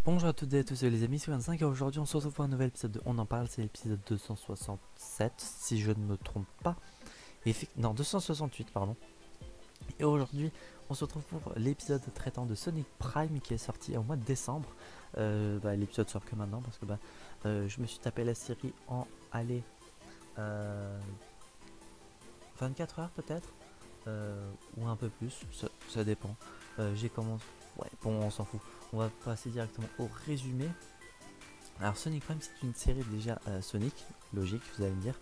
Bonjour à toutes et à tous, les amis, c'est 25 et aujourd'hui on se retrouve pour un nouvel épisode de On en parle, c'est l'épisode 267 si je ne me trompe pas, non 268 pardon. Et aujourd'hui on se retrouve pour l'épisode traitant de Sonic Prime qui est sorti au mois de décembre. L'épisode sort que maintenant parce que je me suis tapé la série en 24 heures peut-être, ou un peu plus, ça dépend. J'ai commencé, ouais bon on s'en fout, on va passer directement au résumé. Alors Sonic Prime c'est une série déjà Sonic, logique vous allez me dire,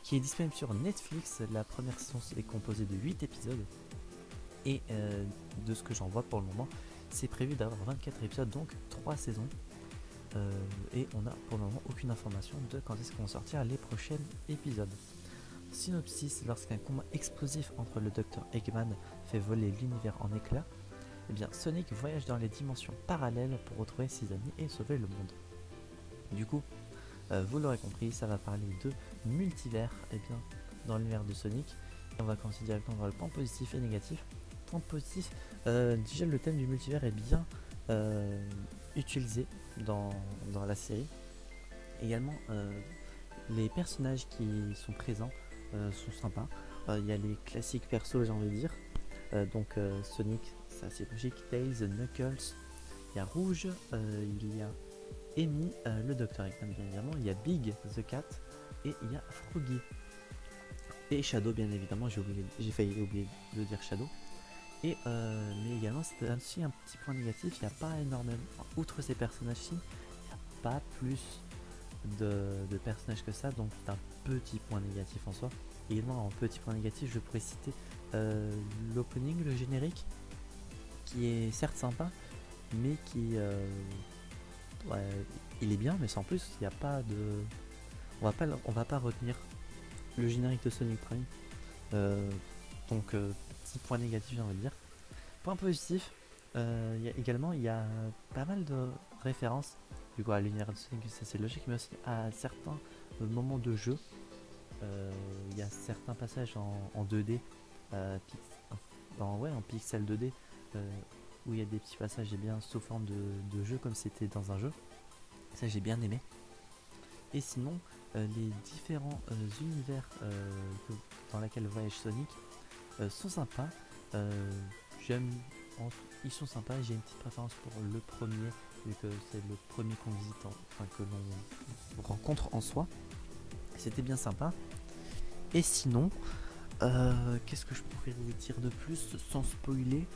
qui est disponible sur Netflix. La première saison est composée de 8 épisodes et de ce que j'en vois pour le moment c'est prévu d'avoir 24 épisodes, donc 3 saisons. Et on a pour le moment aucune information de quand est-ce qu'on va sortir les prochains épisodes. Synopsis: lorsqu'un combat explosif entre le Dr Eggman fait voler l'univers en éclats, eh bien Sonic voyage dans les dimensions parallèles pour retrouver ses amis et sauver le monde. Du coup, vous l'aurez compris, ça va parler de multivers dans l'univers de Sonic. Et on va commencer directement par le point positif et négatif. Point positif, déjà le thème du multivers est bien utilisé dans la série. Également, les personnages qui sont présents sont sympas. Il y a les classiques persos, j'ai envie de dire. Sonic, ça c'est logique, Tails, Knuckles, il y a Rouge, il y a Amy, le Dr Eggman bien évidemment, il y a Big the Cat et il y a Froggy. Et Shadow bien évidemment, j'ai failli oublier de dire Shadow. Et mais également c'est aussi un petit point négatif, il n'y a pas énormément, outre ces personnages-ci, il n'y a pas plus de personnages que ça, donc c'est un petit point négatif en soi. Et également en petit point négatif je pourrais citer l'opening, le générique, qui est certes sympa, mais qui ouais, il est bien, mais sans plus, il n'y a pas de... On va pas retenir le générique de Sonic Prime. Petit point négatif, j'ai envie de dire. Point positif, il y a pas mal de références du coup à l'univers de Sonic, ça c'est logique, mais aussi à certains moments de jeu. Il y a certains passages en 2D, en pixel 2D, où il y a des petits passages bien sous forme de jeu comme c'était dans un jeu. Ça j'ai bien aimé. Et sinon, les différents univers dans lesquels voyage Sonic sont sympas. J'aime, ils sont sympas. J'ai une petite préférence pour le premier, vu que c'est le premier qu'on visite, que l'on rencontre en soi. C'était bien sympa. Et sinon, qu'est-ce que je pourrais vous dire de plus sans spoiler?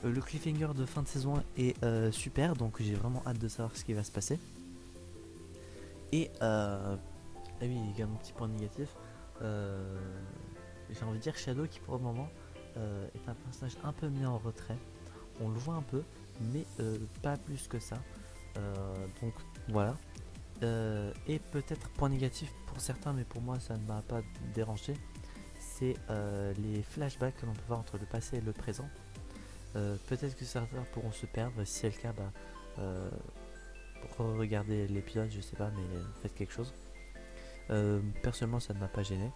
Le cliffhanger de fin de saison est super, donc j'ai vraiment hâte de savoir ce qui va se passer. Et oui, également petit point négatif, j'ai envie de dire Shadow qui pour le moment est un personnage un peu mis en retrait. On le voit un peu, mais pas plus que ça. Donc voilà. Et peut-être point négatif pour certains, mais pour moi ça ne m'a pas dérangé. C'est les flashbacks que l'on peut voir entre le passé et le présent. Peut-être que certains pourront se perdre. Si c'est le cas, pour regarder l'épisode, je sais pas, mais faites quelque chose. Personnellement, ça ne m'a pas gêné.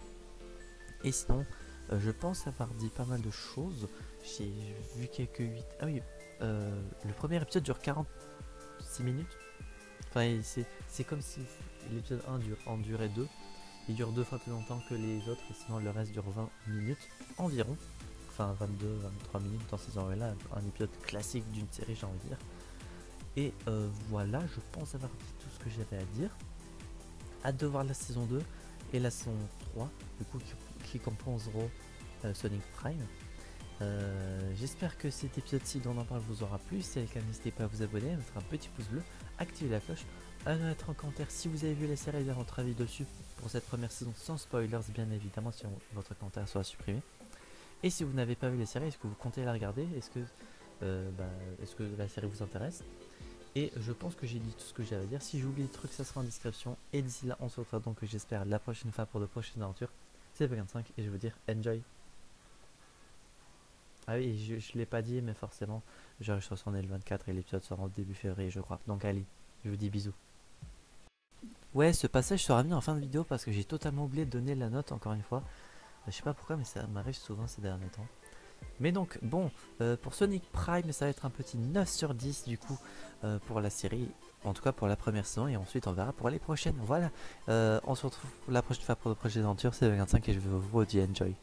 Et sinon, je pense avoir dit pas mal de choses. J'ai vu quelques 8. Ah oui, le premier épisode dure 46 minutes. Enfin, c'est comme si l'épisode 1 en durait 2. Il dure 2 fois plus longtemps que les autres, et sinon le reste dure 20 minutes environ. Enfin, 22-23 minutes dans ces envies-là. Un épisode classique d'une série, j'ai envie de dire. Et voilà, je pense avoir dit tout ce que j'avais à dire. Hâte de voir la saison 2 et la saison 3, du coup, qui composeront Sonic Prime. J'espère que cet épisode-ci dont on en parle vous aura plu. Si c'est le cas, n'hésitez pas à vous abonner, à mettre un petit pouce bleu, activer la cloche, à mettre en commentaire si vous avez vu la série et dire votre avis dessus pour cette première saison sans spoilers, bien évidemment, si votre commentaire soit supprimé. Et si vous n'avez pas vu la série, est-ce que vous comptez la regarder? Est-ce que la série vous intéresse? Et je pense que j'ai dit tout ce que j'avais à dire. Si j'oublie des trucs, ça sera en description. Et d'ici là, on se retrouve donc, j'espère, la prochaine fois pour de prochaines aventures. C'est P25 et je vais vous dire enjoy. Ah oui, je l'ai pas dit, mais forcément, j'enregistre sur le 24 et l'épisode sera en début février, je crois. Donc allez, je vous dis bisous. Ouais, ce passage sera mis en fin de vidéo parce que j'ai totalement oublié de donner la note encore une fois. Je sais pas pourquoi, mais ça m'arrive souvent ces derniers temps. Mais donc, bon, pour Sonic Prime, ça va être un petit 9 sur 10 du coup pour la série. En tout cas pour la première saison, et ensuite on verra pour les prochaines. Voilà, on se retrouve la prochaine fois pour de prochaines aventures. C'est le 25 et je vous dis enjoy.